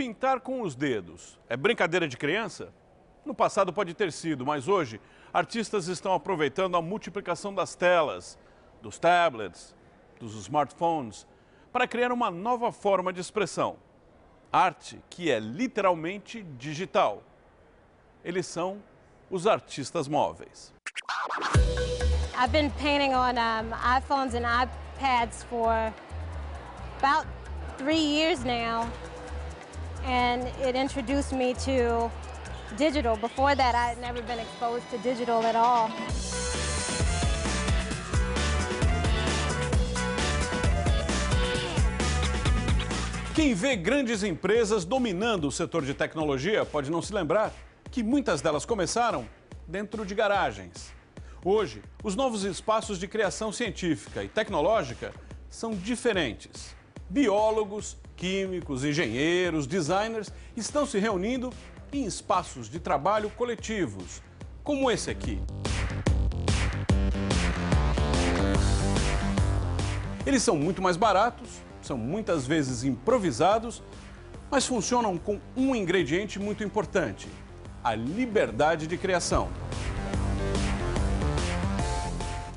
Pintar com os dedos é brincadeira de criança? No passado pode ter sido, mas hoje artistas estão aproveitando a multiplicação das telas, dos tablets, dos smartphones, para criar uma nova forma de expressão. Arte que é literalmente digital. Eles são os artistas móveis. I've been painting on iPhones and iPads for about 3 years now, and it introduced me to digital. Before that, I had never been exposed to digital at all. Quem vê grandes empresas dominando o setor de tecnologia pode não se lembrar que muitas delas começaram dentro de garagens. Hoje, os novos espaços de criação científica e tecnológica são diferentes. Biólogos, químicos, engenheiros, designers estão se reunindo em espaços de trabalho coletivos, como esse aqui. Eles são muito mais baratos, são muitas vezes improvisados, mas funcionam com um ingrediente muito importante: a liberdade de criação.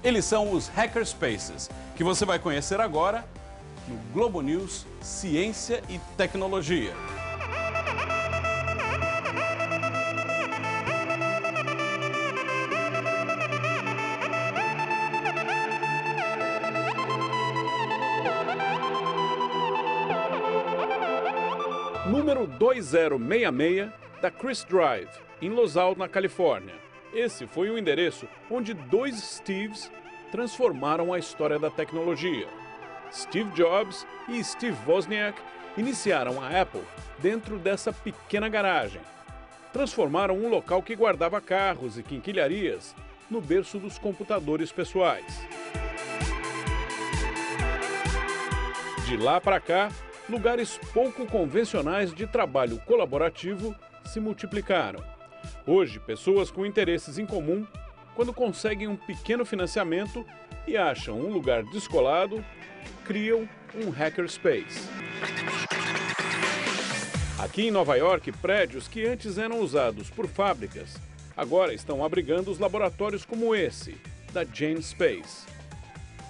Eles são os Hackerspaces, que você vai conhecer agora no Globo News Ciência e Tecnologia. Número 2066 da Chris Drive, em Los Al, na Califórnia. Esse foi o endereço onde dois Steves transformaram a história da tecnologia. Steve Jobs e Steve Wozniak iniciaram a Apple dentro dessa pequena garagem. Transformaram um local que guardava carros e quinquilharias no berço dos computadores pessoais. De lá para cá, lugares pouco convencionais de trabalho colaborativo se multiplicaram. Hoje, pessoas com interesses em comum, quando conseguem um pequeno financiamento e acham um lugar descolado, criam um hackerspace. Aqui em Nova York, prédios que antes eram usados por fábricas, agora estão abrigando os laboratórios como esse, da Jane Space.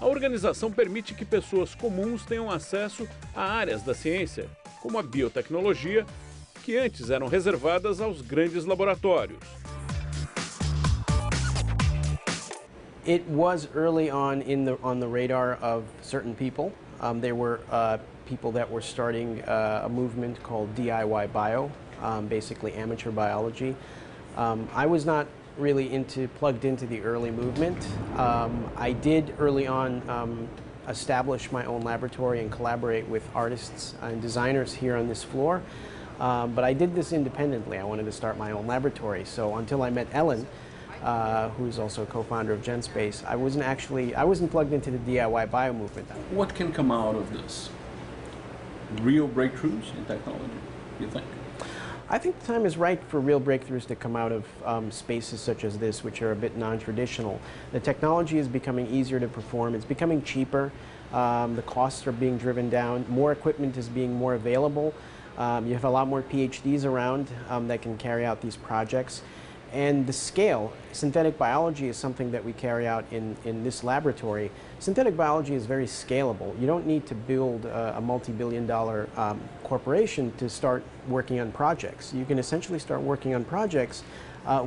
A organização permite que pessoas comuns tenham acesso a áreas da ciência, como a biotecnologia, que antes eram reservadas aos grandes laboratórios. It was early on the radar of certain people. There were people that were starting a movement called DIY Bio, basically amateur biology. I was not really plugged into the early movement. I did early on establish my own laboratory and collaborate with artists and designers here on this floor. But I did this independently. I wanted to start my own laboratory. So until I met Ellen, who's also a co-founder of GenSpace, I wasn't plugged into the DIY bio movement. What can come out of this? Real breakthroughs in technology, you think? I think the time is right for real breakthroughs to come out of spaces such as this, which are a bit non-traditional. The technology is becoming easier to perform. It's becoming cheaper. The costs are being driven down. More equipment is being more available. You have a lot more PhDs around that can carry out these projects. And the scale, synthetic biology is something that we carry out in this laboratory. Synthetic biology is very scalable. You don't need to build a multi-billion-dollar corporation to start working on projects. You can essentially start working on projects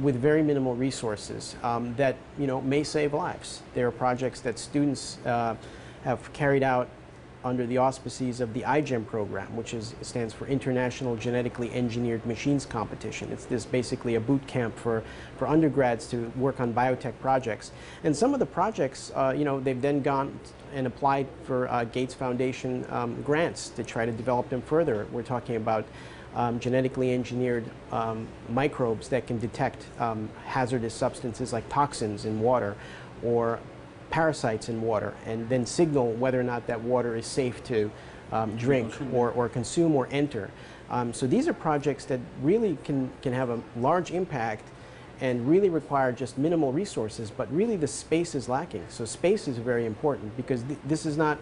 with very minimal resources that may save lives. There are projects that students have carried out under the auspices of the iGEM program, which stands for International Genetically Engineered Machines Competition. It's basically a boot camp for undergrads to work on biotech projects. And some of the projects, they've then gone and applied for Gates Foundation grants to try to develop them further. We're talking about genetically engineered microbes that can detect hazardous substances like toxins in water, or parasites in water, and then signal whether or not that water is safe to drink or consume or enter. So these are projects that really can have a large impact and really require just minimal resources, but really the space is lacking. So space is very important because this is not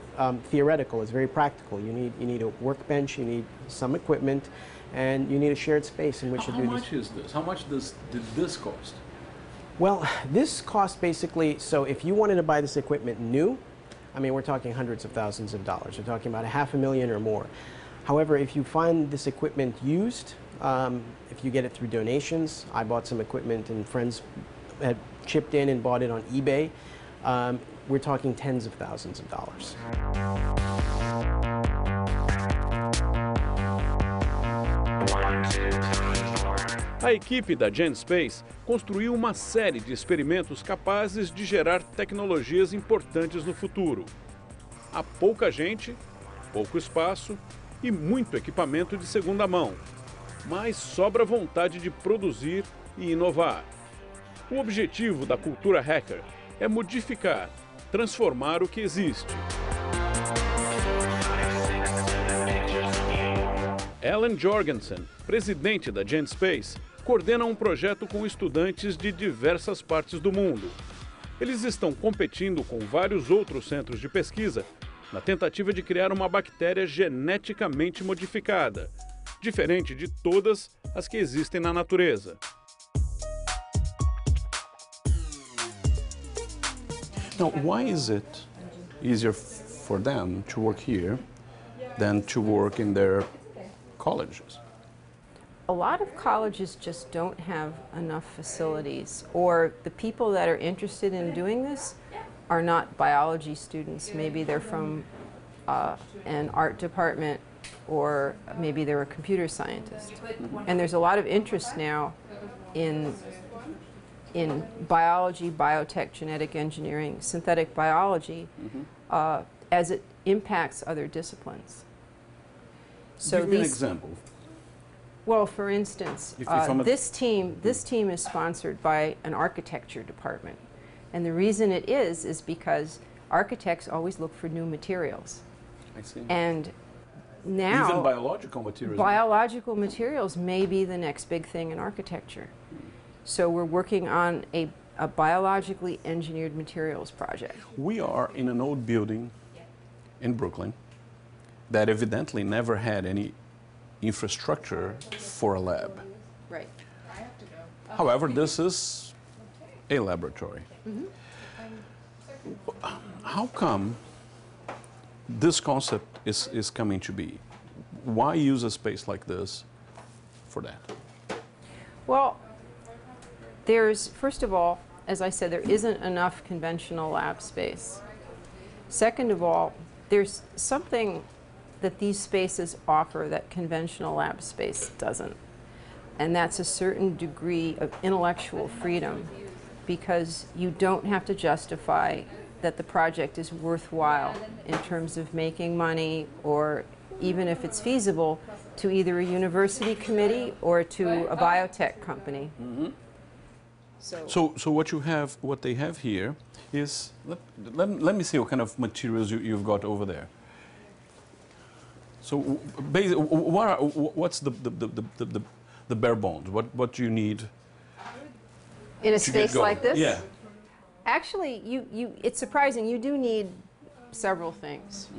theoretical, it's very practical. You need a workbench, you need some equipment, and you need a shared space in which to do these. How much is this? How much did this cost? Well, this cost basically, so if you wanted to buy this equipment new, I mean, we're talking hundreds of thousands of dollars. We're talking about $500,000 or more. However, if you find this equipment used, if you get it through donations, I bought some equipment and friends had chipped in and bought it on eBay, we're talking tens of thousands of dollars. A equipe da GenSpace construiu uma série de experimentos capazes de gerar tecnologias importantes no futuro. Há pouca gente, pouco espaço e muito equipamento de segunda mão, mas sobra vontade de produzir e inovar. O objetivo da cultura hacker é modificar, transformar o que existe. Ellen Jorgensen, presidente da GenSpace, coordena um projeto com estudantes de diversas partes do mundo. Eles estão competindo com vários outros centros de pesquisa na tentativa de criar uma bactéria geneticamente modificada, diferente de todas as que existem na natureza. Now, why is it easier for them to work here than to work in their colleges? A lot of colleges just don't have enough facilities, or the people that are interested in doing this are not biology students. Maybe they're from an art department, or maybe they're a computer scientist. And there's a lot of interest now in biology, biotech, genetic engineering, synthetic biology, as it impacts other disciplines. So give me an example. Well, for instance, this team is sponsored by an architecture department. And the reason it is because architects always look for new materials. I see. And now, even biological materials. Biological materials may be the next big thing in architecture. So we're working on a biologically engineered materials project. We are in an old building in Brooklyn that evidently never had any infrastructure for a lab. Right. However, this is a laboratory. How come this concept is coming to be? Why use a space like this for that? Well, there's, first of all, as I said, there isn't enough conventional lab space. Second of all, there's something that these spaces offer that conventional lab space doesn't. And that's a certain degree of intellectual freedom, because you don't have to justify that the project is worthwhile in terms of making money, or even if it's feasible, to either a university committee or to a biotech company. So what they have here is, let me see what kind of materials you've got over there. So basically, what's the bare bones? What do you need in a space like this? Yeah. Actually, it's surprising. You do need several things,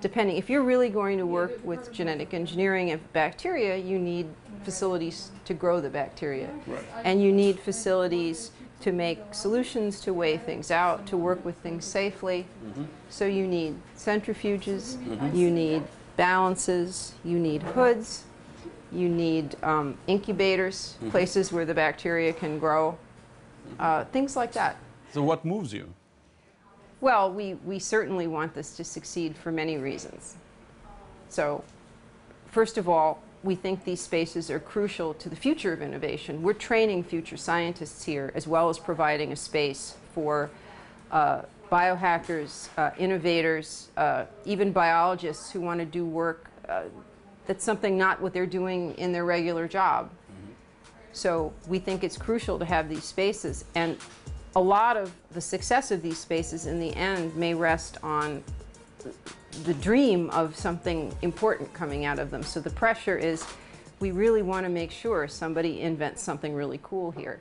depending. If you're really going to work with genetic engineering of bacteria, you need facilities to grow the bacteria. Right. And you need facilities to make solutions, to weigh things out, to work with things safely. So you need centrifuges, you need balances, you need hoods, you need incubators, places where the bacteria can grow, things like that. So what moves you? Well, we certainly want this to succeed for many reasons. So, first of all, we think these spaces are crucial to the future of innovation. We're training future scientists here, as well as providing a space for biohackers, innovators, even biologists who want to do work that's something not what they're doing in their regular job. So we think it's crucial to have these spaces, and a lot of the success of these spaces in the end may rest on the dream of something important coming out of them. So the pressure is, we really want to make sure somebody invents something really cool here.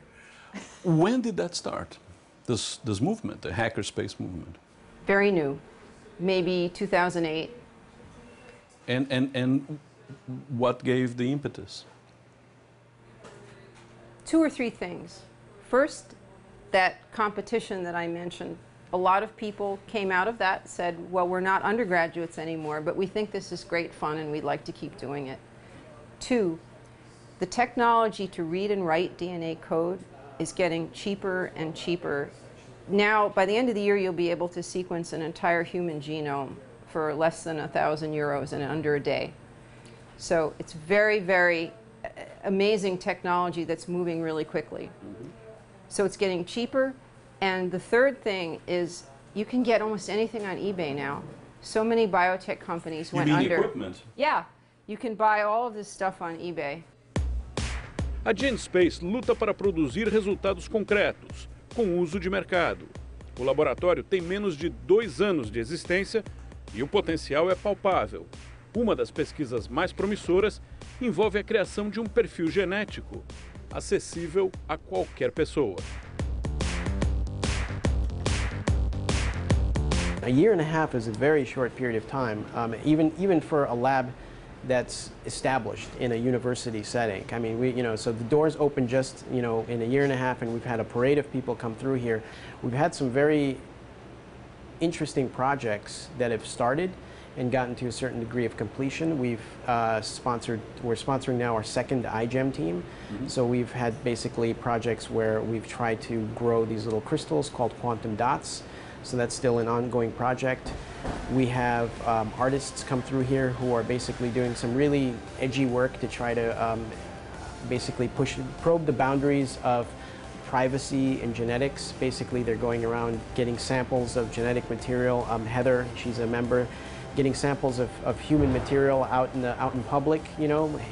When did that start, this movement, the hackerspace movement? Very new, maybe 2008. And what gave the impetus? 2 or 3 things. First, that competition that I mentioned. A lot of people came out of that, said, well, we're not undergraduates anymore, but we think this is great fun and we'd like to keep doing it. 2, the technology to read and write DNA code is getting cheaper and cheaper. Now, by the end of the year, you'll be able to sequence an entire human genome for less than €1,000 in under a day. So it's very, very amazing technology that's moving really quickly. So it's getting cheaper. And the third thing is you can get almost anything on eBay now. So many biotech companies went under. Equipment? Yeah, you can buy all of this stuff on eBay. A GeneSpace luta para produzir resultados concretos, com uso de mercado. O laboratório tem menos de 2 anos de existência e o potencial é palpável. Uma das pesquisas mais promissoras envolve a criação de um perfil genético, acessível a qualquer pessoa. A year and a half is a very short period of time, even for a lab that's established in a university setting. I mean, so the doors open just, in a year and a half, and we've had a parade of people come through here. We've had some very interesting projects that have started and gotten to a certain degree of completion. We're sponsoring now our second iGEM team. So we've had basically projects where we've tried to grow these little crystals called quantum dots. So that's still an ongoing project. We have artists come through here who are basically doing some really edgy work to try to basically probe the boundaries of privacy and genetics. Basically, they're going around getting samples of genetic material. Heather, she's a member, getting samples of human material out in public,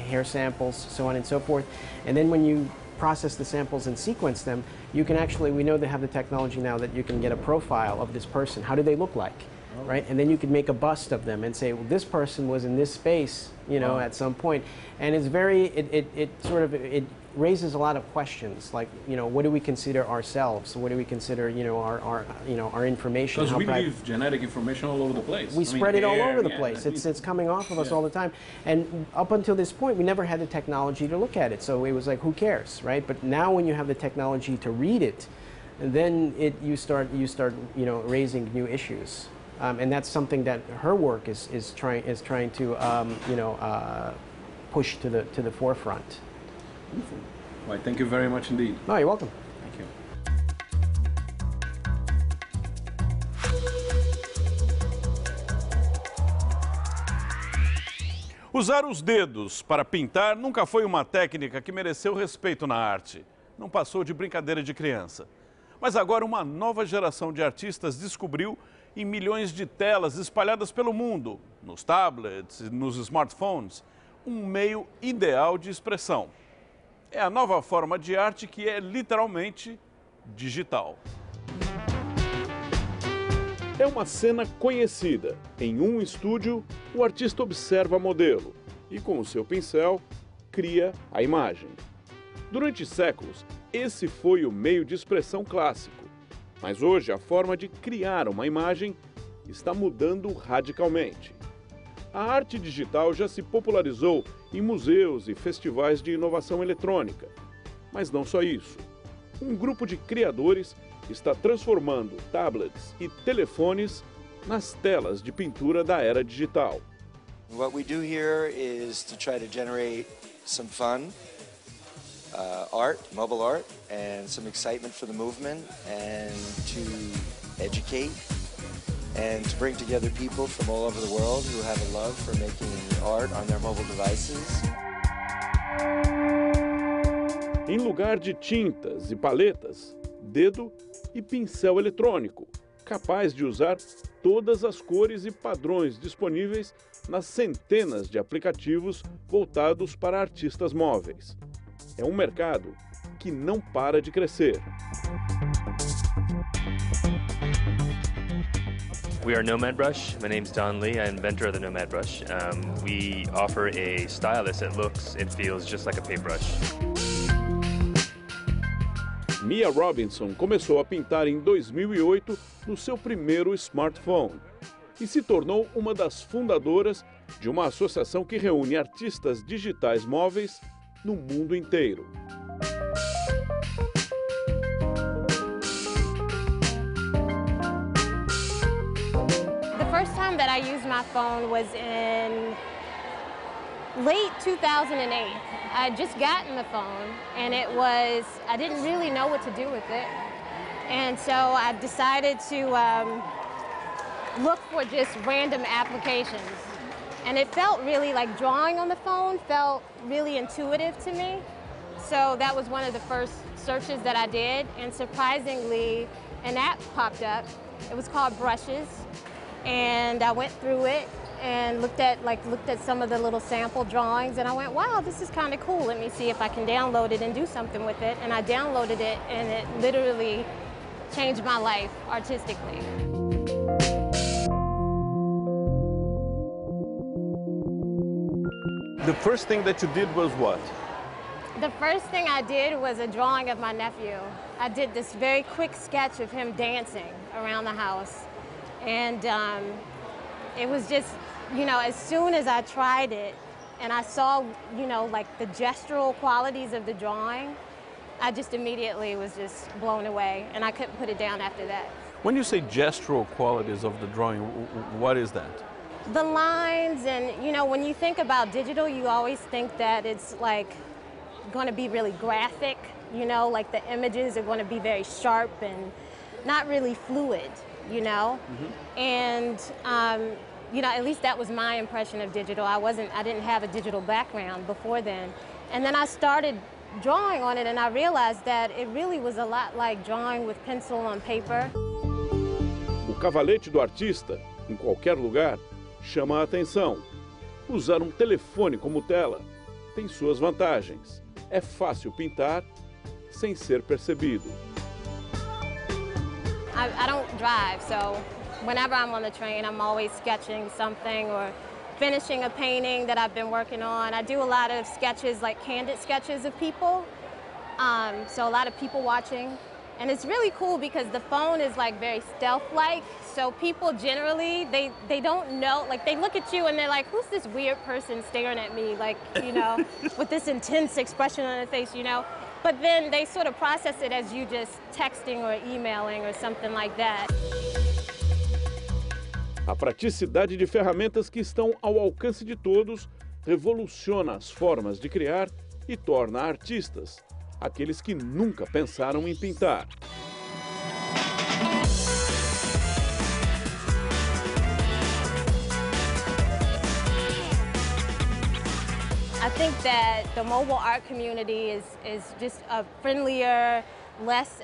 hair samples, so on and so forth. And then when you process the samples and sequence them, you can actually, we know they have the technology now that you can get a profile of this person. How do they look like? Right? And then you can make a bust of them and say, well, this person was in this space, at some point. And it's very, it raises a lot of questions, like, what do we consider ourselves? What do we consider, our information? Because we leave genetic information all over the place. We spread it all over the place. It's coming off of us all the time. And up until this point, we never had the technology to look at it. So it was like, who cares, right? But now when you have the technology to read it, then you start raising new issues. And that's something that her work is trying to push to the forefront. Wonderful. Well, thank you very much indeed. Oh, you're welcome. Thank you. Usar os dedos para pintar nunca foi uma técnica que mereceu respeito na arte. Não passou de brincadeira de criança. Mas agora uma nova geração de artistas descobriu em milhões de telas espalhadas pelo mundo, nos tablets, nos smartphones, um meio ideal de expressão. É a nova forma de arte que é literalmente digital. É uma cena conhecida. Em um estúdio, o artista observa a modelo e, com o seu pincel, cria a imagem. Durante séculos, esse foi o meio de expressão clássico. Mas hoje, a forma de criar uma imagem está mudando radicalmente. A arte digital já se popularizou em museus e festivais de inovação eletrônica. Mas não só isso. Um grupo de criadores está transformando tablets e telefones nas telas de pintura da era digital. What we do here is to try to generate some fun, art, mobile art, and some excitement for the movement, and to educate, and to bring together people from all over the world who have a love for making art on their mobile devices. Em lugar de tintas e paletas, dedo e pincel eletrônico, capaz de usar todas as cores e padrões disponíveis nas centenas de aplicativos voltados para artistas móveis. É um mercado que não para de crescer. We are Nomad Brush. My name's Don Lee, I'm inventor of the Nomad Brush. We offer a stylus that looks and feels just like a paintbrush. Mia Robinson começou a pintar em 2008 no seu primeiro smartphone e se tornou uma das fundadoras de uma associação que reúne artistas digitais móveis no mundo inteiro. The first time that I used my phone was in late 2008. I had just gotten the phone and I didn't really know what to do with it. And so I decided to look for just random applications. And it felt really like drawing on the phone felt really intuitive to me. So that was one of the first searches that I did. And surprisingly, an app popped up. It was called Brushes. And I went through it and looked at some of the little sample drawings, and I went, wow, this is kind of cool. Let me see if I can download it and do something with it. And I downloaded it, and it literally changed my life artistically. The first thing that you did was what? The first thing I did was a drawing of my nephew. I did this very quick sketch of him dancing around the house. And it was just, you know, as soon as I tried it and I saw, you know, like the gestural qualities of the drawing, I just immediately was just blown away, and I couldn't put it down after that. When you say gestural qualities of the drawing, what is that? The lines, and you know, when you think about digital, you always think that it's like going to be really graphic, you know, like the images are going to be very sharp and not really fluid, you know? Mm-hmm. And you know, at least that was my impression of digital. I didn't have a digital background before then. And then I started drawing on it, and I realized that it really was a lot like drawing with pencil on paper. O cavalete do artista, em qualquer lugar, chama a atenção. Usar um telefone como tela tem suas vantagens. É fácil pintar sem ser percebido. I don't drive, so whenever I'm on the train, I'm always sketching something or finishing a painting that I've been working on. I do a lot of sketches, like candid sketches of people, so a lot of people watching. And it's really cool because the phone is like very stealth-like, so people generally, they don't know, like they look at you and they're like, who's this weird person staring at me, like, you know, with this intense expression on their face, you know? But then they sort of process it as you just texting or emailing or something like that. A praticidade de ferramentas que estão ao alcance de todos revoluciona as formas de criar e torna artistas aqueles que nunca pensaram em pintar. I think that the mobile art community is just a friendlier, less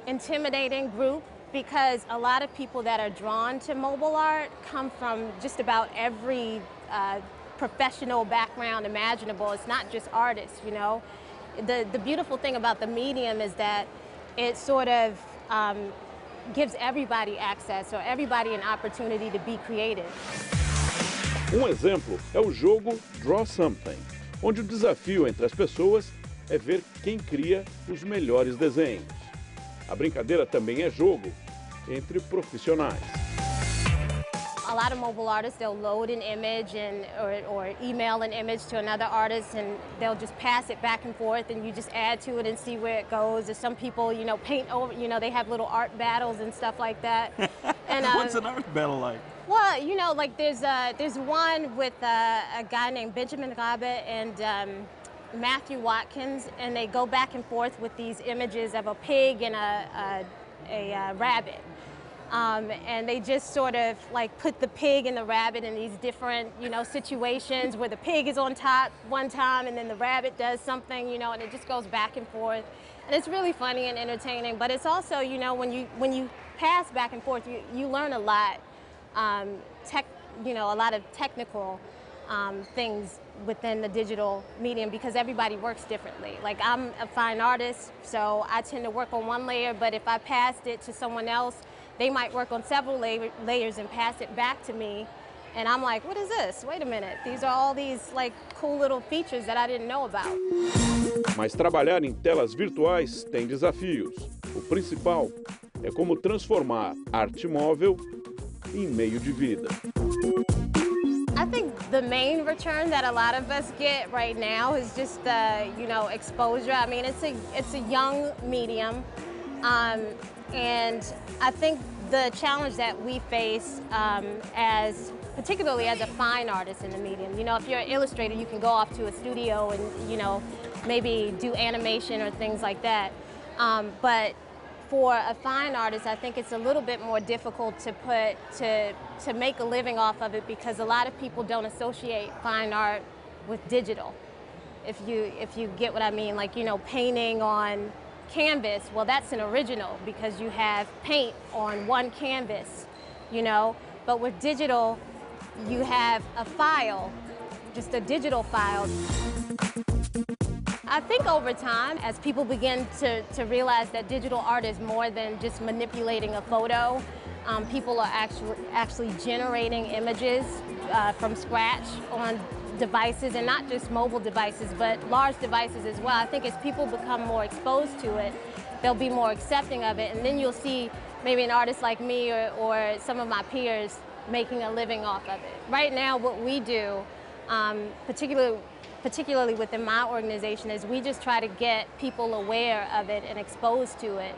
intimidating group, because a lot of people that are drawn to mobile art come from just about every professional background imaginable. It's not just artists, you know. The beautiful thing about the medium is that it sort of gives everybody access, or everybody an opportunity to be creative. Exemplo é o jogo Draw Something, onde o desafio entre as pessoas é ver quem cria os melhores desenhos. A brincadeira também é jogo entre profissionais. A lot of mobile artists, they'll load an image or email an image to another artist, and they'll just pass it back and forth, and you just add to it and see where it goes. Or some people, you know, paint over, you know, they have little art battles and stuff like that. And, What's an art battle like? Well, you know, like there's one with a guy named Benjamin Rabbit and Matthew Watkins, and they go back and forth with these images of a pig and a rabbit. And they just sort of like put the pig and the rabbit in these different, you know, situations where the pig is on top one time and then the rabbit does something, you know, and it just goes back and forth. And it's really funny and entertaining, but it's also, you know, when you pass back and forth, you learn a lot, you know, a lot of technical things within the digital medium, because everybody works differently. Like, I'm a fine artist, so I tend to work on one layer, but if I passed it to someone else, they might work on several layers and pass it back to me. And I'm like, what is this? Wait a minute. These are all these like cool little features that I didn't know about. Mas trabalhar em telas virtuais tem desafios. O principal é como transformar arte móvel em meio de vida. I think the main return that a lot of us get right now is just the, exposure. I mean, it's a young medium, and I think the challenge that we face particularly as a fine artist in the medium. If you're an illustrator, you can go off to a studio and, maybe do animation or things like that. But for a fine artist, I think it's a little bit more difficult to make a living off of it because a lot of people don't associate fine art with digital. If you get what I mean, like, painting on canvas, well, that's an original because you have paint on one canvas, But with digital, you have a file, just a digital file. I think over time, as people begin to realize that digital art is more than just manipulating a photo, people are actually generating images from scratch on devices, and not just mobile devices, but large devices as well. I think as people become more exposed to it, they'll be more accepting of it, and then you'll see maybe an artist like me or some of my peers making a living off of it. Right now, what we do, particularly within my organization, is we just try to get people aware of it and exposed to it,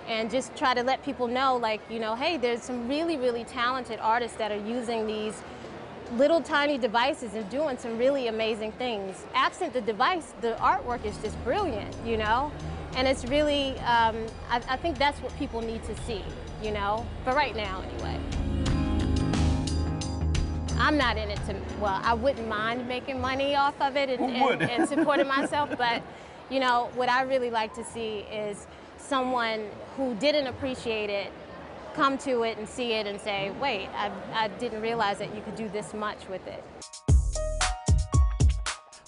and just try to let people know, like, hey, there's some really, really talented artists that are using these little tiny devices and doing some really amazing things. Absent the device, the artwork is just brilliant, And it's really, I think that's what people need to see, for right now anyway. I'm not in it well, I wouldn't mind making money off of it and supporting myself, but, what I really like to see is someone who didn't appreciate it come to it and see it and say, wait, I didn't realize that you could do this much with it.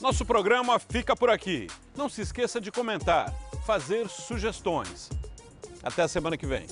Nosso programa fica por aqui. Não se esqueça de comentar, fazer sugestões. Até a semana que vem.